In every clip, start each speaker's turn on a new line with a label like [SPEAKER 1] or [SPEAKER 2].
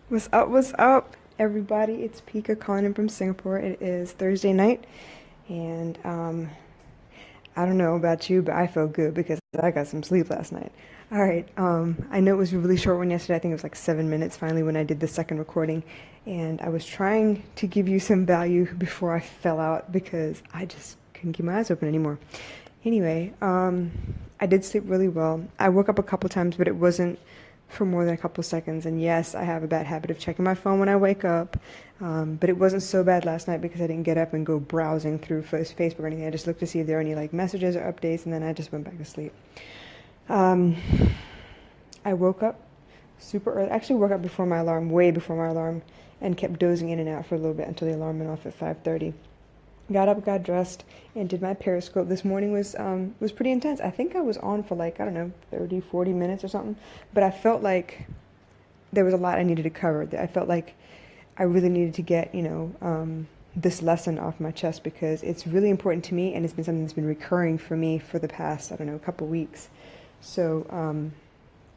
[SPEAKER 1] What's up, everybody? It's Pika calling in from Singapore. It is Thursday night, and I don't know about you, but I feel good because I got some sleep last night. All right, I know it was a really short one yesterday. I think it was like 7 minutes finally when I did the second recording, and I was trying to give you some value before I fell out because I just couldn't keep my eyes open anymore. Anyway, I did sleep really well. I woke up a couple times, but it wasn't for more than a couple seconds. And yes, I have a bad habit of checking my phone when I wake up. But it wasn't so bad last night because I didn't get up and go browsing through Facebook or anything. I just looked to see if there were any like messages or updates, and then I just went back to sleep. Um, I woke up super early. Actually, woke up before my alarm, way before my alarm, and kept dozing in and out for a little bit until the alarm went off at 5:30. Got up, got dressed, and did my Periscope. This morning was pretty intense. I think I was on for like, I don't know, 30, 40 minutes or something. But I felt like there was a lot I needed to cover. I felt like I really needed to get, this lesson off my chest because it's really important to me, and it's been something that's been recurring for me for the past, I don't know, couple weeks. So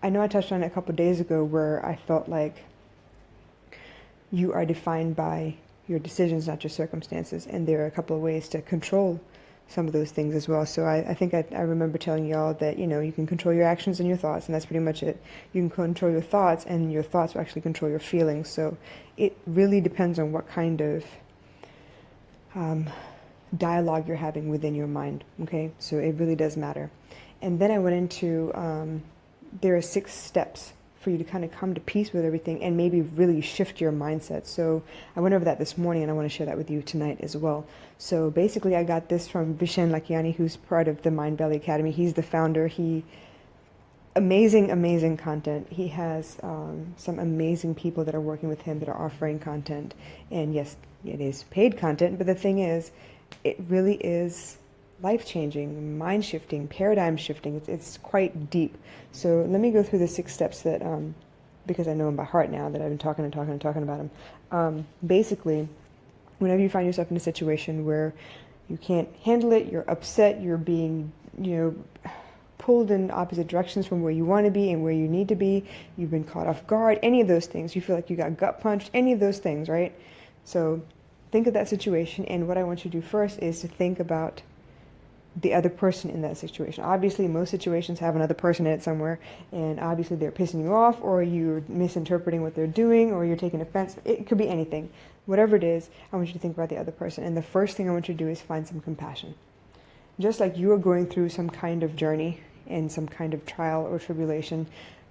[SPEAKER 1] I know I touched on it a couple days ago where I felt like you are defined by your decisions, not your circumstances. And there are a couple of ways to control some of those things as well. So I think I remember telling y'all that, you can control your actions and your thoughts, and that's pretty much it. You can control your thoughts, and your thoughts will actually control your feelings. So it really depends on what kind of dialogue you're having within your mind, okay? So it really does matter. And then I went into, there are 6 steps for you to kind of come to peace with everything and maybe really shift your mindset. So I went over that this morning, and I want to share that with you tonight as well. So basically, I got this from Vishen Lakhiani, who's part of the Mindvalley Academy. He's the founder. Amazing content. He has some amazing people that are working with him that are offering content. And yes, it is paid content, but the thing is, it really is life-changing, mind-shifting, paradigm-shifting. It's quite deep. So let me go through the 6 steps that, because I know them by heart now that I've been talking about them. Basically, whenever you find yourself in a situation where you can't handle it, you're upset, you're being, pulled in opposite directions from where you want to be and where you need to be, you've been caught off guard, any of those things, you feel like you got gut punched, any of those things, right? So think of that situation, and what I want you to do first is to think about the other person in that situation. Obviously, most situations have another person in it somewhere, and obviously they're pissing you off, or you're misinterpreting what they're doing, or you're taking offense. It could be anything. Whatever it is, I want you to think about the other person. And the first thing I want you to do is find some compassion. Just like you are going through some kind of journey and some kind of trial or tribulation,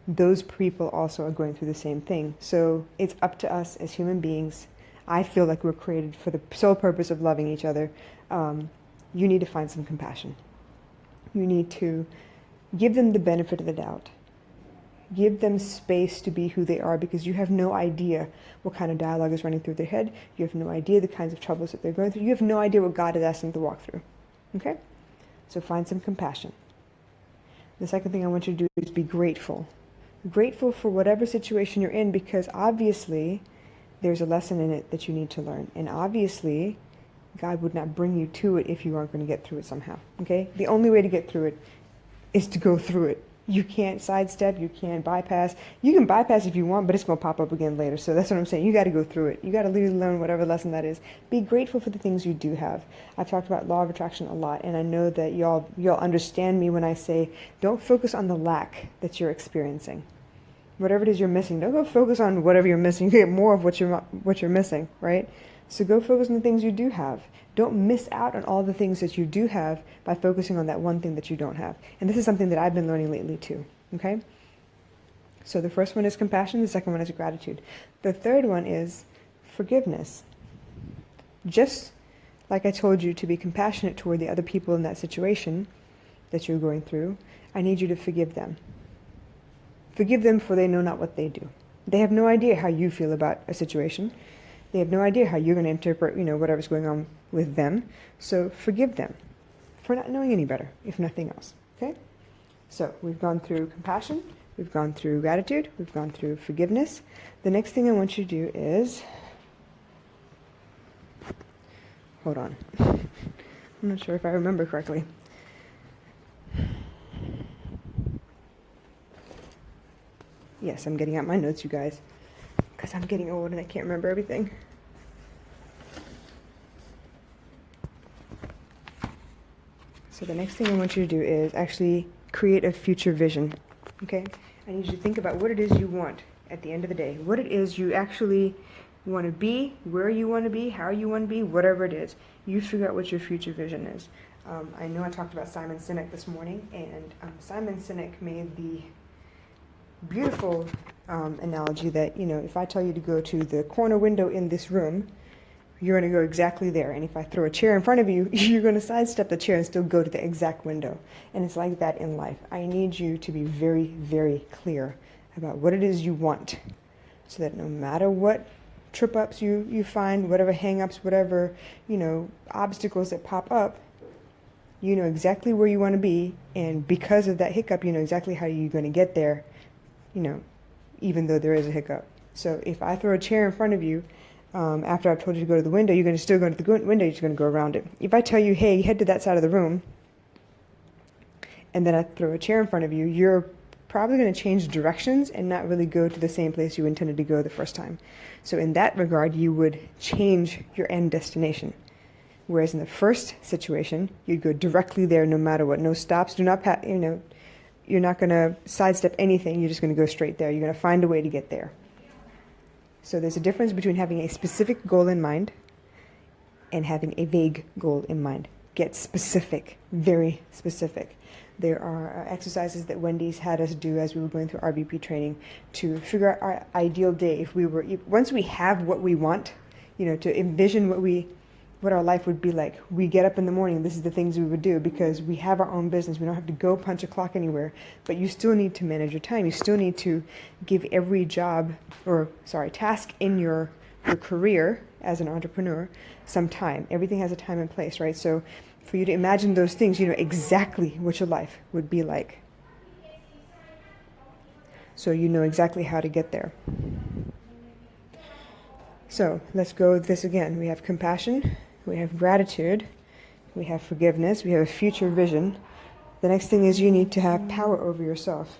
[SPEAKER 1] those people also are going through the same thing. So it's up to us as human beings. I feel like we're created for the sole purpose of loving each other. You need to find some compassion. You need to give them the benefit of the doubt. Give them space to be who they are, because you have no idea what kind of dialogue is running through their head. You have no idea the kinds of troubles that they're going through. You have no idea what God is asking them to walk through. Okay? So find some compassion. The second thing I want you to do is be grateful. Grateful for whatever situation you're in, because obviously there's a lesson in it that you need to learn. And obviously God would not bring you to it if you aren't going to get through it somehow. Okay? The only way to get through it is to go through it. You can't sidestep, you can't bypass. You can bypass if you want, but it's going to pop up again later. So that's what I'm saying. You got to go through it. You got to really learn whatever lesson that is. Be grateful for the things you do have. I've talked about law of attraction a lot, and I know that y'all understand me when I say don't focus on the lack that you're experiencing. Whatever it is you're missing, don't go focus on whatever you're missing. You get more of what you're missing, right? So go focus on the things you do have. Don't miss out on all the things that you do have by focusing on that one thing that you don't have. And this is something that I've been learning lately too, okay? So the first one is compassion. The second one is gratitude. The third one is forgiveness. Just like I told you to be compassionate toward the other people in that situation that you're going through, I need you to forgive them. Forgive them, for they know not what they do. They have no idea how you feel about a situation. They have no idea how you're going to interpret, whatever's going on with them. So forgive them for not knowing any better, if nothing else. Okay? So we've gone through compassion, we've gone through gratitude, we've gone through forgiveness. The next thing I want you to do is, hold on. I'm not sure if I remember correctly. Yes, I'm getting out my notes, you guys. because I'm getting old and I can't remember everything. So the next thing I want you to do is actually create a future vision, okay? I need you to think about what it is you want at the end of the day, what it is you actually want to be, where you want to be, how you want to be, whatever it is. You figure out what your future vision is. I know I talked about Simon Sinek this morning, and Simon Sinek made the beautiful analogy that, if I tell you to go to the corner window in this room, you're going to go exactly there. And if I throw a chair in front of you, you're going to sidestep the chair and still go to the exact window. And it's like that in life. I need you to be very, very clear about what it is you want, so that no matter what trip-ups you find, whatever hang-ups, whatever, obstacles that pop up, you know exactly where you want to be. And because of that hiccup, you know exactly how you're going to get there, even though there is a hiccup. So if I throw a chair in front of you, after I've told you to go to the window, you're going to still go to the window, you're just going to go around it. If I tell you, hey, head to that side of the room, and then I throw a chair in front of you, you're probably going to change directions and not really go to the same place you intended to go the first time. So in that regard, you would change your end destination. Whereas in the first situation, you'd go directly there no matter what. No stops, do not, you're not going to sidestep anything, you're just going to go straight there. You're going to find a way to get there. So there's a difference between having a specific goal in mind and having a vague goal in mind. Get specific, very specific. There are exercises that Wendy's had us do as we were going through RBP training to figure out our ideal day. Once we have what we want, to envision what our life would be like. We get up in the morning, this is the things we would do, because we have our own business. We don't have to go punch a clock anywhere, but you still need to manage your time. You still need to give every task in your career as an entrepreneur some time. Everything has a time and place, right? So for you to imagine those things, you know exactly what your life would be like. So you know exactly how to get there. So let's go with this again. We have compassion, we have gratitude, we have forgiveness, we have a future vision. The next thing is you need to have power over yourself.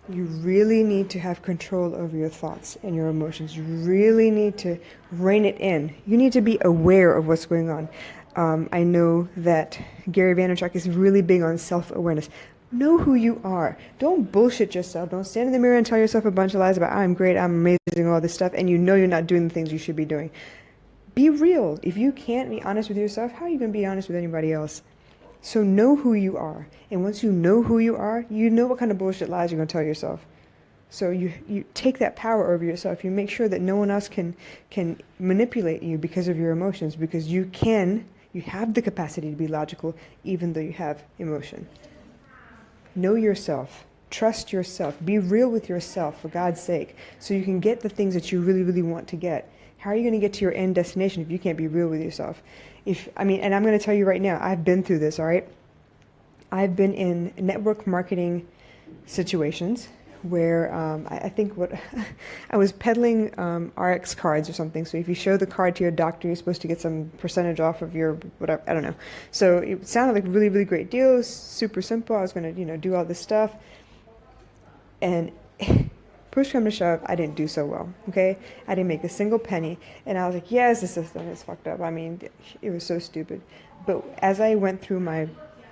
[SPEAKER 1] You really need to have control over your thoughts and your emotions. You really need to rein it in. You need to be aware of what's going on. I know that Gary Vaynerchuk is really big on self-awareness. Know who you are. Don't bullshit yourself. Don't stand in the mirror and tell yourself a bunch of lies about I'm great, I'm amazing, all this stuff, and you know you're not doing the things you should be doing. Be real. If you can't be honest with yourself, how are you going to be honest with anybody else? So know who you are. And once you know who you are, you know what kind of bullshit lies you're going to tell yourself. So you take that power over yourself. You make sure that no one else can manipulate you because of your emotions, because you have the capacity to be logical even though you have emotion. Know yourself. Trust yourself. Be real with yourself, for God's sake, so you can get the things that you really, really want to get. How are you going to get to your end destination if you can't be real with yourself? And I'm going to tell you right now, I've been through this, all right? I've been in network marketing situations where I think I was peddling RX cards or something. So if you show the card to your doctor, you're supposed to get some percentage off of your whatever. I don't know. So it sounded like a really, really great deal. It was super simple. I was going to do all this stuff. And push come to shove, I didn't do so well, okay? I didn't make a single penny. And I was like, yes, the system is fucked up. I mean, it was so stupid. But as I went through my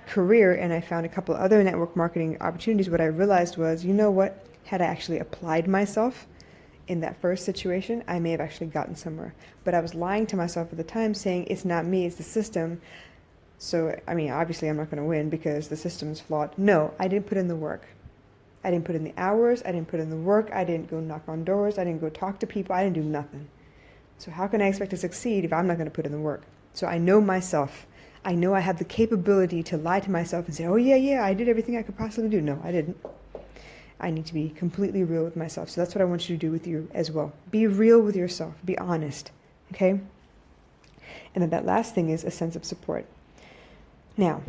[SPEAKER 1] career and I found a couple other network marketing opportunities, what I realized was, you know what? Had I actually applied myself in that first situation, I may have actually gotten somewhere. But I was lying to myself at the time, saying it's not me, it's the system. So, obviously I'm not going to win because the system's flawed. No, I didn't put in the work. I didn't put in the hours, I didn't put in the work, I didn't go knock on doors, I didn't go talk to people, I didn't do nothing. So how can I expect to succeed if I'm not going to put in the work? So I know myself. I know I have the capability to lie to myself and say, oh yeah, I did everything I could possibly do. No, I didn't. I need to be completely real with myself. So that's what I want you to do with you as well. Be real with yourself. Be honest. Okay? And then that last thing is a sense of support. Now,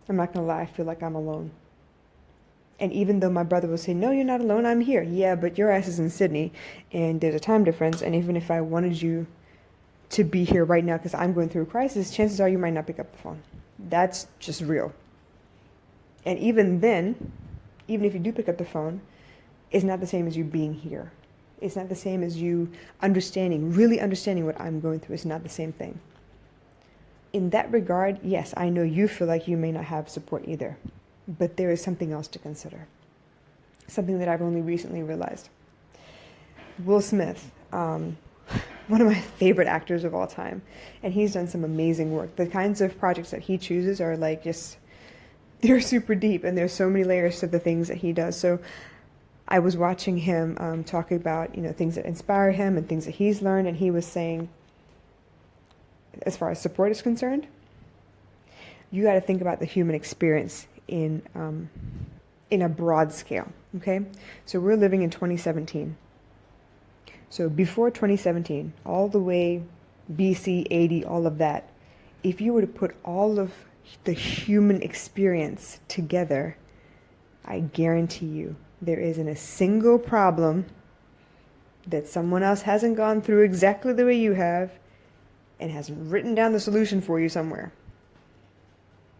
[SPEAKER 1] I'm not going to lie, I feel like I'm alone. And even though my brother will say, no, you're not alone, I'm here. Yeah, but your ass is in Sydney, and there's a time difference, and even if I wanted you to be here right now because I'm going through a crisis, chances are you might not pick up the phone. That's just real. And even then, even if you do pick up the phone, is not the same as you being here. It's not the same as you understanding, really understanding what I'm going through. It's not the same thing. In that regard, yes, I know you feel like you may not have support either, but there is something else to consider. Something that I've only recently realized. Will Smith, one of my favorite actors of all time, and he's done some amazing work. The kinds of projects that he chooses are like just, they're super deep, and there's so many layers to the things that he does. So I was watching him talk about, things that inspire him and things that he's learned, and he was saying, as far as support is concerned, you got to think about the human experience in a broad scale, okay? So we're living in 2017. So before 2017, all the way BC, 80, all of that, if you were to put all of the human experience together, I guarantee you there isn't a single problem that someone else hasn't gone through exactly the way you have and hasn't written down the solution for you somewhere.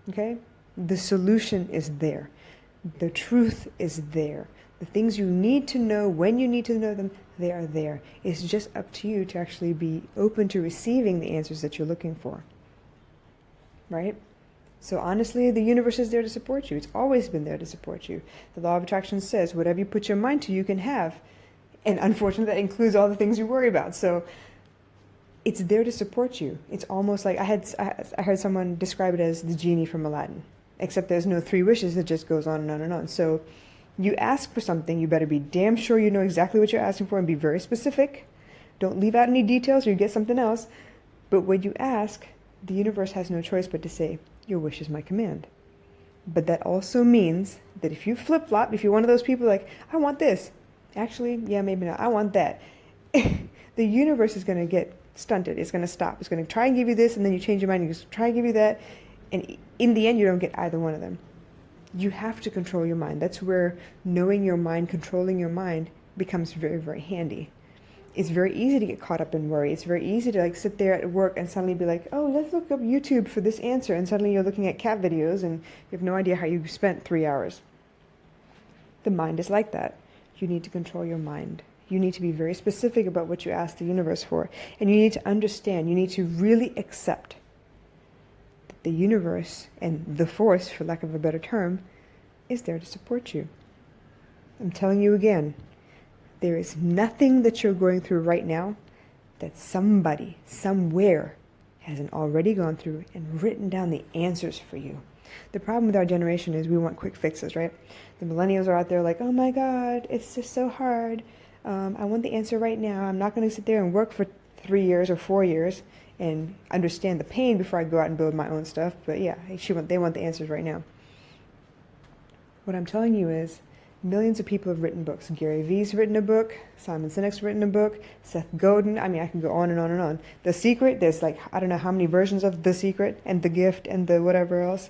[SPEAKER 1] Okay? The solution is there. The truth is there. The things you need to know when you need to know them, they are there. It's just up to you to actually be open to receiving the answers that you're looking for. Right? So honestly, the universe is there to support you. It's always been there to support you. The law of attraction says whatever you put your mind to, you can have. And unfortunately, that includes all the things you worry about. So it's there to support you. It's almost like I heard someone describe it as the genie from Aladdin, except there's no three wishes. It just goes on and on and on. So you ask for something, you better be damn sure you know exactly what you're asking for and be very specific. Don't leave out any details or you get something else. But when you ask, the universe has no choice but to say, your wish is my command. But that also means that if you flip-flop, if you're one of those people like, I want this. Actually, yeah, maybe not. I want that. The universe is going to get stunted. It's going to stop. It's going to try and give you this, and then you change your mind. You try and give you that. And in the end, you don't get either one of them. You have to control your mind. That's where knowing your mind, controlling your mind becomes very, very handy. It's very easy to get caught up in worry. It's very easy to sit there at work and suddenly be like, oh, let's look up YouTube for this answer. And suddenly you're looking at cat videos and you have no idea how you spent 3 hours. The mind is like that. You need to control your mind. You need to be very specific about what you ask the universe for. And you need to understand, you need to really accept that the universe and the force, for lack of a better term, is there to support you. I'm telling you again, there is nothing that you're going through right now that somebody, somewhere, hasn't already gone through and written down the answers for you. The problem with our generation is we want quick fixes, right? The millennials are out there like, oh my God, it's just so hard. I want the answer right now. I'm not going to sit there and work for 3 years or 4 years and understand the pain before I go out and build my own stuff. But yeah, they want the answers right now. What I'm telling you is, millions of people have written books. Gary Vee's written a book. Simon Sinek's written a book. Seth Godin. I mean, I can go on and on and on. The Secret, there's I don't know how many versions of The Secret and The Gift and the whatever else.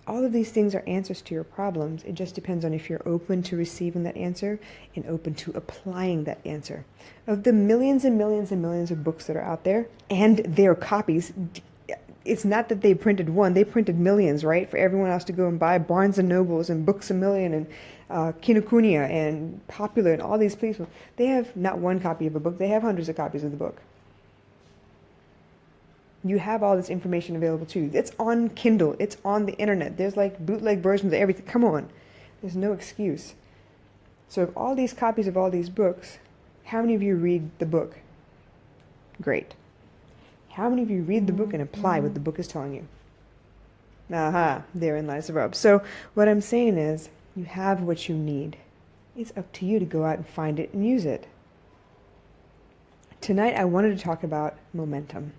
[SPEAKER 1] All of these things are answers to your problems. It just depends on if you're open to receiving that answer and open to applying that answer. Of the millions and millions and millions of books that are out there and their copies, it's not that they printed one, they printed millions, right? For everyone else to go and buy Barnes and Nobles and Books A Million and Kinokuniya and Popular and all these places. They have not one copy of a book, they have hundreds of copies of the book. You have all this information available to you. It's on Kindle, it's on the internet. There's bootleg versions of everything. Come on, there's no excuse. So if all these copies of all these books, how many of you read the book? Great. How many of you read the book and apply what the book is telling you? Aha, therein lies the rub. So what I'm saying is, you have what you need. It's up to you to go out and find it and use it. Tonight I wanted to talk about momentum.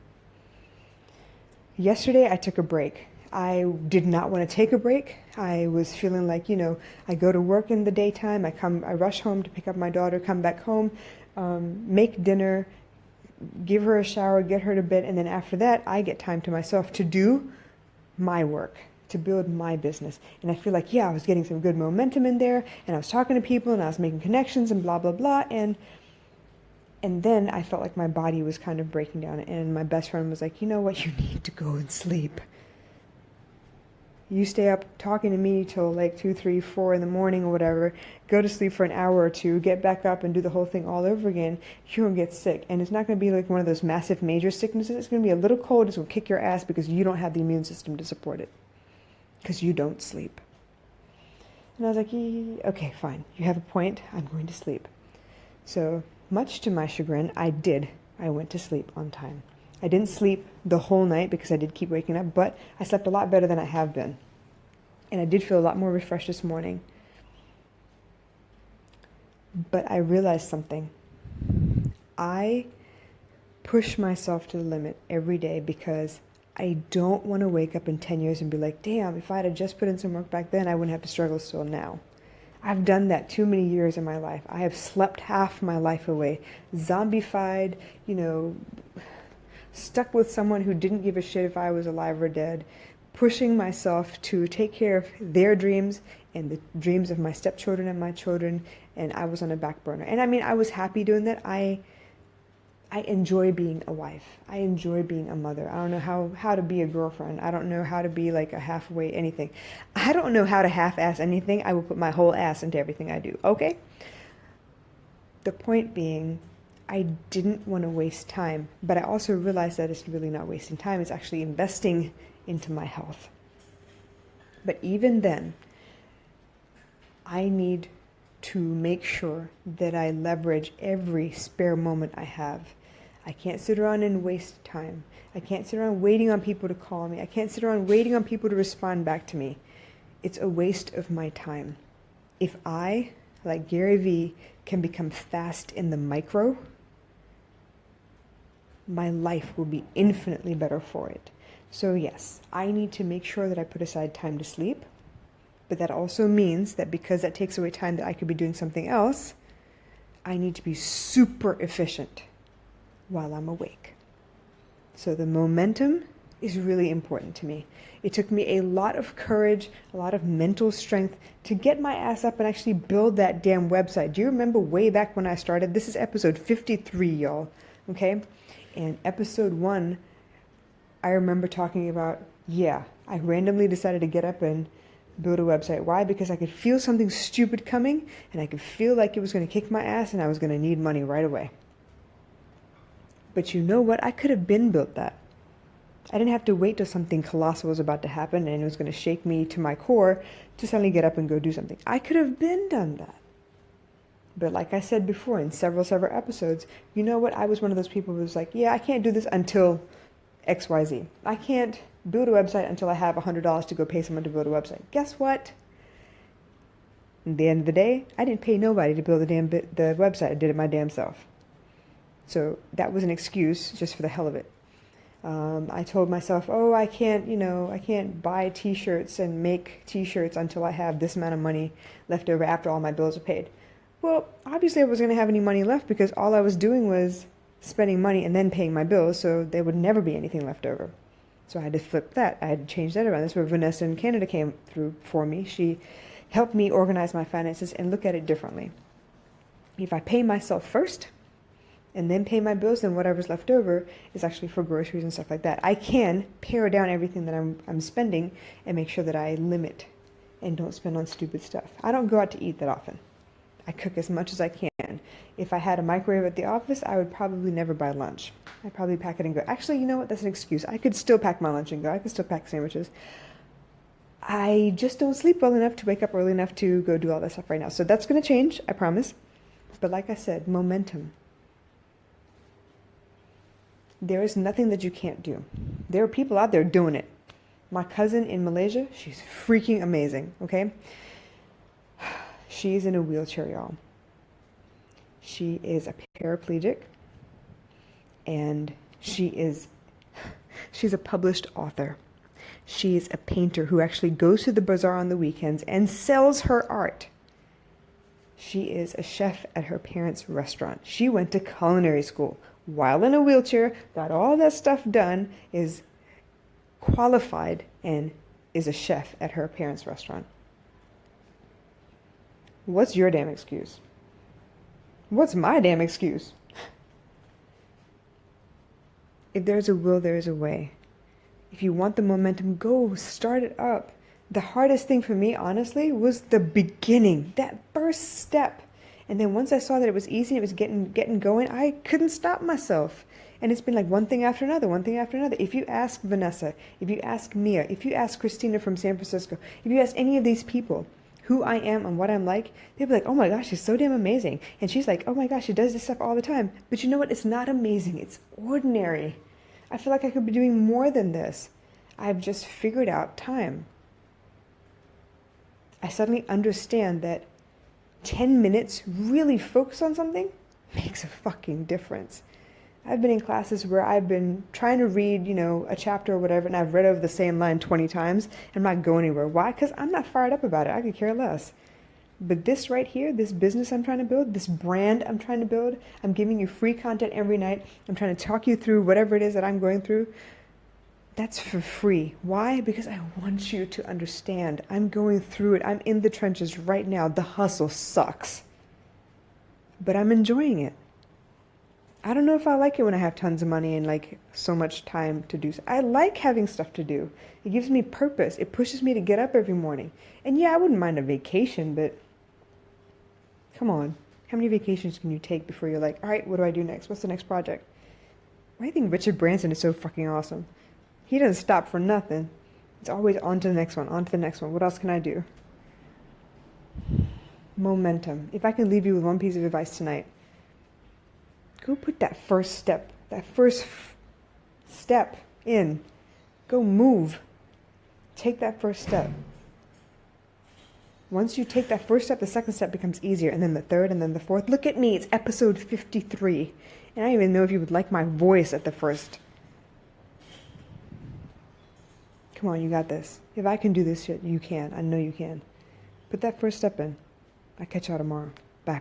[SPEAKER 1] Yesterday I took a break. I did not want to take a break. I was feeling like, I go to work in the daytime, I rush home to pick up my daughter, come back home, make dinner, give her a shower, get her to bed, and then after that, I get time to myself to do my work, to build my business. And I feel like, I was getting some good momentum in there, and I was talking to people, and I was making connections, and blah, blah, blah, and then I felt like my body was kind of breaking down, and my best friend was like, you know what, you need to go and sleep. You stay up talking to me till like 2, 3, 4 in the morning or whatever, go to sleep for an hour or two, get back up and do the whole thing all over again, you're going to get sick. And it's not going to be like one of those massive major sicknesses. It's going to be a little cold. It's going to kick your ass because you don't have the immune system to support it. Because you don't sleep. And I was like, okay, fine. You have a point. I'm going to sleep. So much to my chagrin, I went to sleep on time. I didn't sleep the whole night because I did keep waking up, but I slept a lot better than I have been. And I did feel a lot more refreshed this morning. But I realized something. I push myself to the limit every day because I don't want to wake up in 10 years and be like, damn, if I had just put in some work back then, I wouldn't have to struggle still now. I've done that too many years in my life. I have slept half my life away, zombified, stuck with someone who didn't give a shit if I was alive or dead, pushing myself to take care of their dreams and the dreams of my stepchildren and my children, and I was on a back burner. And I mean, I was happy doing that. I enjoy being a wife. I enjoy being a mother. I don't know how to be a girlfriend. I don't know how to be like a halfway anything. I don't know how to half-ass anything. I will put my whole ass into everything I do, okay? The point being, I didn't want to waste time, but I also realized that it's really not wasting time. It's actually investing into my health. But even then, I need to make sure that I leverage every spare moment I have. I can't sit around and waste time. I can't sit around waiting on people to call me. I can't sit around waiting on people to respond back to me. It's a waste of my time. If I, like Gary Vee, can become fast in the micro, my life will be infinitely better for it. So yes, I need to make sure that I put aside time to sleep, but that also means that because that takes away time that I could be doing something else, I need to be super efficient while I'm awake. So the momentum is really important to me. It took me a lot of courage, a lot of mental strength to get my ass up and actually build that damn website. Do you remember way back when I started? This is episode 53, y'all, okay? And episode 1, I remember talking about, I randomly decided to get up and build a website. Why? Because I could feel something stupid coming, and I could feel like it was going to kick my ass, and I was going to need money right away. But you know what? I could have built that. I didn't have to wait till something colossal was about to happen and it was going to shake me to my core to suddenly get up and go do something. I could have done that. But like I said before in several episodes, you know what? I was one of those people who was like, I can't do this until XYZ. I can't build a website until I have $100 to go pay someone to build a website. Guess what? At the end of the day, I didn't pay nobody to build the website. I did it my damn self. So that was an excuse just for the hell of it. I told myself, I can't buy t-shirts and make t-shirts until I have this amount of money left over after all my bills are paid. Well, obviously I wasn't going to have any money left because all I was doing was spending money and then paying my bills, so there would never be anything left over. So I had to flip that. I had to change that around. That's where Vanessa in Canada came through for me. She helped me organize my finances and look at it differently. If I pay myself first and then pay my bills, then whatever's left over is actually for groceries and stuff like that. I can pare down everything that I'm spending and make sure that I limit and don't spend on stupid stuff. I don't go out to eat that often. I cook as much as I can. If I had a microwave at the office, I would probably never buy lunch. I'd probably pack it and go. Actually, you know what? That's an excuse. I could still pack my lunch and go. I could still pack sandwiches. I just don't sleep well enough to wake up early enough to go do all that stuff right now. So that's going to change, I promise. But like I said, momentum. There is nothing that you can't do. There are people out there doing it. My cousin in Malaysia, she's freaking amazing, okay? She's in a wheelchair, y'all. She is a paraplegic, and she's a published author. She's a painter who actually goes to the bazaar on the weekends and sells her art. She is a chef at her parents' restaurant. She went to culinary school while in a wheelchair, got all that stuff done, is qualified, and is a chef at her parents' restaurant. What's your damn excuse? What's my damn excuse? If there's a will, there is a way. If you want the momentum, go start it up. The hardest thing for me, honestly, was the beginning, that first step. And then once I saw that it was easy, it was getting going, I couldn't stop myself. And it's been like one thing after another, one thing after another. If you ask Vanessa, if you ask Mia, if you ask Christina from San Francisco, if you ask any of these people who I am and what I'm like, they'll be like, oh my gosh, she's so damn amazing. And she's like, oh my gosh, she does this stuff all the time. But you know what? It's not amazing. It's ordinary. I feel like I could be doing more than this. I've just figured out time. I suddenly understand that 10 minutes really focus on something makes a fucking difference. I've been in classes where I've been trying to read, a chapter or whatever, and I've read over the same line 20 times, and I'm not going anywhere. Why? Because I'm not fired up about it. I could care less. But this right here, this business I'm trying to build, this brand I'm trying to build, I'm giving you free content every night. I'm trying to talk you through whatever it is that I'm going through. That's for free. Why? Because I want you to understand. I'm going through it. I'm in the trenches right now. The hustle sucks. But I'm enjoying it. I don't know if I like it when I have tons of money and like so much time to do. I like having stuff to do. It gives me purpose. It pushes me to get up every morning. And yeah, I wouldn't mind a vacation, but come on. How many vacations can you take before you're like, all right, what do I do next? What's the next project? Why do you think Richard Branson is so fucking awesome? He doesn't stop for nothing. It's always on to the next one, on to the next one. What else can I do? Momentum. If I can leave you with one piece of advice tonight, go put that first step in. Go move. Take that first step. Once you take that first step, the second step becomes easier, and then the third, and then the fourth. Look at me, it's episode 53. And I don't even know if you would like my voice at the first. Come on, you got this. If I can do this shit, you can. I know you can. Put that first step in. I'll catch y'all tomorrow. Bye.